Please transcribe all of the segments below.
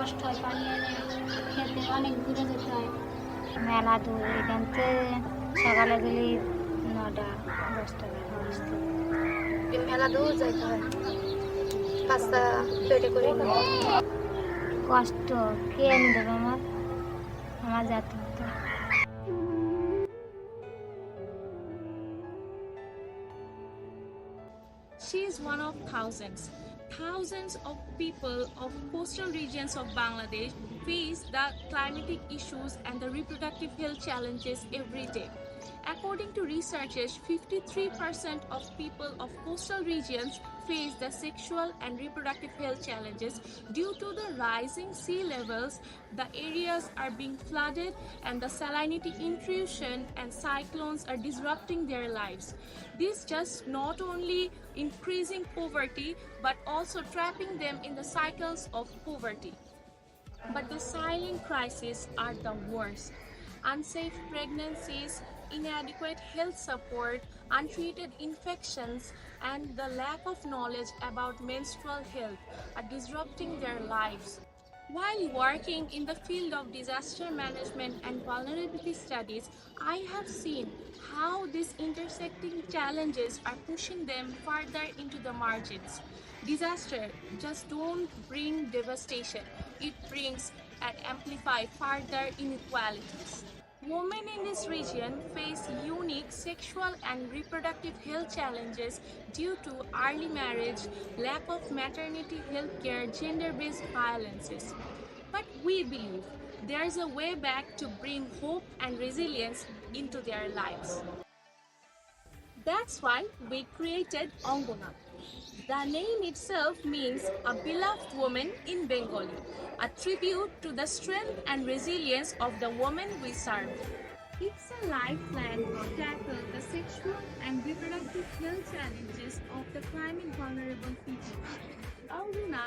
কষ্ট হয়, পানি এনে খেতে অনেক দূরে যেতে হয়। মেলা দূর এখান থেকে সকালে গেলে 9টা 10টা আসতে মেলা দূর যাইতে হয়, বাচ্চা পেটে করে নিয়ে। কষ্ট কে এনে দেবে আমার যেতে হতো। She is one of thousands. Thousands of people of coastal regions of Bangladesh face the climatic issues and the reproductive health challenges every day. According to researchers, 53% of people of coastal regions face the sexual and reproductive health challenges due to the rising sea levels. The areas are being flooded, and the salinity intrusion and cyclones are disrupting their lives. This just not only increasing poverty but also trapping them in the cycles of poverty. But the silent crises are the worst. Unsafe pregnancies, inadequate health support, untreated infections, and the lack of knowledge about menstrual health are disrupting their lives. While working in the field of disaster management and vulnerability studies, I have seen how these intersecting challenges are pushing them further into the margins. Disaster just don't bring devastation, it brings and amplify further inequalities. Women in this region face unique sexual and reproductive health challenges due to early marriage, lack of maternity health care, gender-based violences. But we believe there is a way back to bring hope and resilience into their lives. That's why we created Angona. The name itself means a beloved woman in Bengali, a tribute to the strength and resilience of the woman we serve. It's a lifeline to tackle the sexual and reproductive health challenges of the climate vulnerable people. Auruna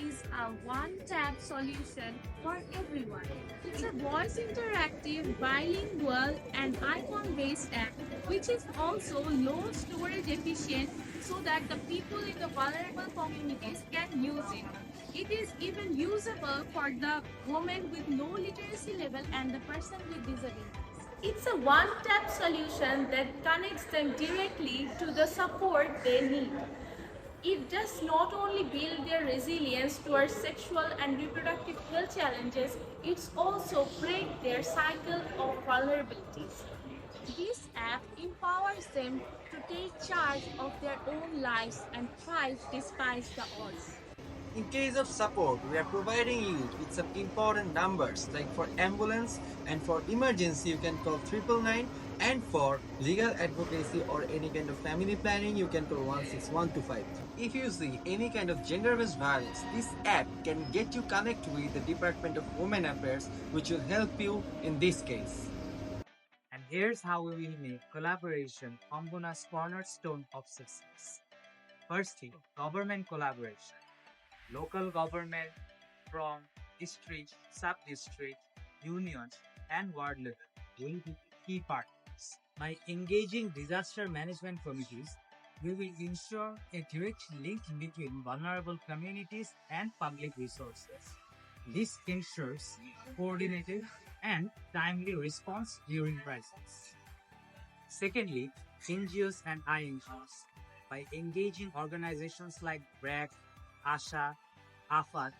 is a one-tap solution for everyone. It's a voice interactive, bilingual, and icon-based app which is also low storage efficient so that the people in the vulnerable communities can use it. It is even usable for the women with low literacy level and the person with disabilities. It's a one-tap solution that connects them directly to the support they need. It does not only build their resilience towards sexual and reproductive health challenges, it's also break their cycle of vulnerabilities. This app empowers them to take charge of their own lives and thrive despite the odds. In case of support, we are providing you with some important numbers like for ambulance and for emergency you can call 999, and for legal advocacy or any kind of family planning you can call 16125. If you see any kind of gender-based violence, this app can get you connected with the Department of Women Affairs which will help you in this case. And here's how we will make collaboration Ambuna's cornerstone of success. Firstly, government collaboration. Local government from district, sub-district, unions, and ward level will be key partners. By engaging disaster management committees, we will ensure a direct link between vulnerable communities and public resources. This ensures coordinated and timely response during crisis. Secondly, NGOs and INGOs. By engaging organizations like BRAC, ASHA, AFAD,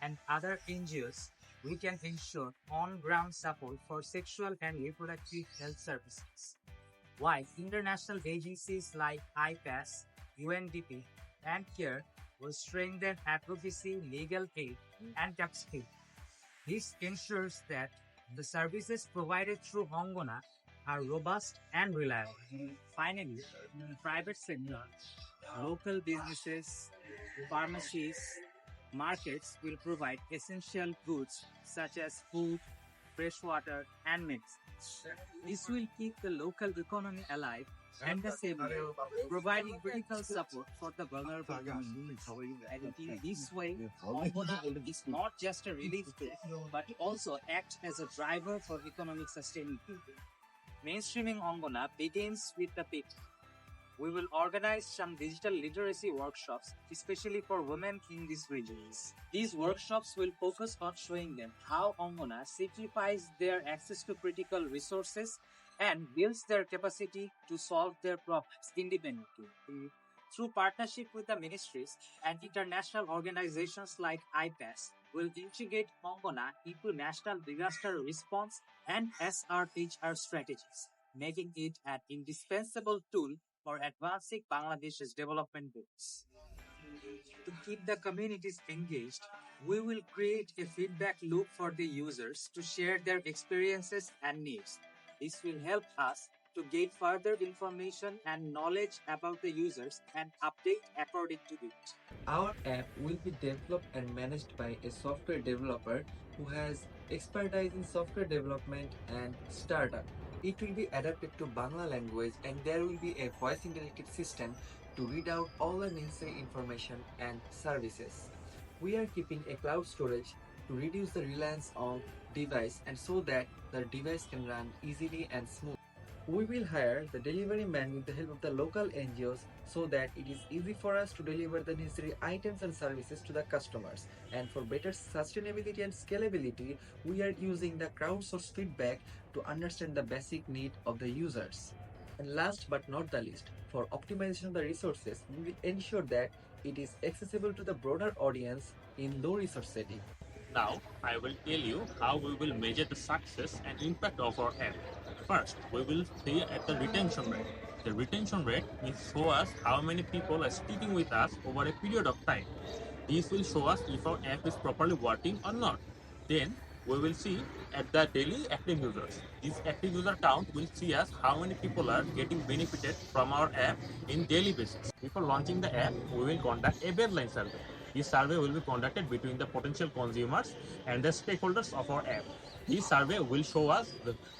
and other NGOs, we can ensure on-ground support for sexual and reproductive health services. While international agencies like IPAS, UNDP, and CARE will strengthen advocacy, legal aid, and capacity. This ensures that the services provided through Angona are robust and reliable. Finally, in the private sector, local businesses, pharmacies, markets will provide essential goods such as food, fresh water, and medicines. This will keep the local economy alive and stable, providing critical support for the vulnerable communities. And in this way, Angona is not just a relief tool, but also acts as a driver for economic sustainability. Mainstreaming Angona begins with the people. We will organize some digital literacy workshops, especially for women in these regions. These workshops will focus on showing them how Ongona simplifies their access to critical resources and builds their capacity to solve their problems independently. Through partnership with the ministries and international organizations like IPAS, will integrate Ongona into national disaster response and SRHR strategies, making it an indispensable tool for advancing Bangladesh's development goals. To keep the communities engaged, we will create a feedback loop for the users to share their experiences and needs. This will help us to gain further information and knowledge about the users and update according to it. Our app will be developed and managed by a software developer who has expertise in software development and startup. It will be adapted to Bangla language and there will be a voice interactive system to read out all the necessary information and services. We are keeping a cloud storage to reduce the reliance on device and so that the device can run easily and smooth. We will hire the delivery man with the help of the local NGOs so that it is easy for us to deliver the necessary items and services to the customers. And for better sustainability and scalability, we are using the crowdsourced feedback to understand the basic need of the users. And last but not the least, for optimization of the resources, we will ensure that it is accessible to the broader audience in low resource setting. Now, I will tell you how we will measure the success and impact of our app. First, we will see at the retention rate. The retention rate will show us how many people are sticking with us over a period of time. This will show us if our app is properly working or not. Then we will see at the daily active users. This active user count will see us how many people are getting benefited from our app in daily basis. Before launching the app, we will conduct a baseline survey. This survey will be conducted between the potential consumers and the stakeholders of our app. This survey will show us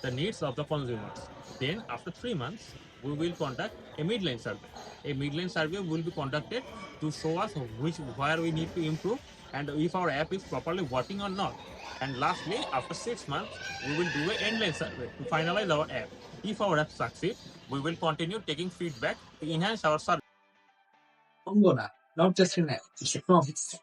the needs of the consumers. Then, after 3 months, we will conduct a midline survey. A midline survey will be conducted to show us where we need to improve and if our app is properly working or not. And lastly, after 6 months, we will do an endline survey to finalize our app. If our app succeeds, we will continue taking feedback to enhance our service. Ongona, not just an app, it's a promise.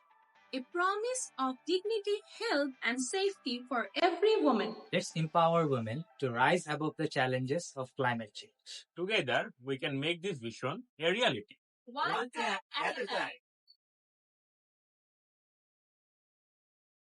A promise of dignity, health, and safety for every woman. Let's empower women to rise above the challenges of climate change. Together, we can make this vision a reality. One tap at a time.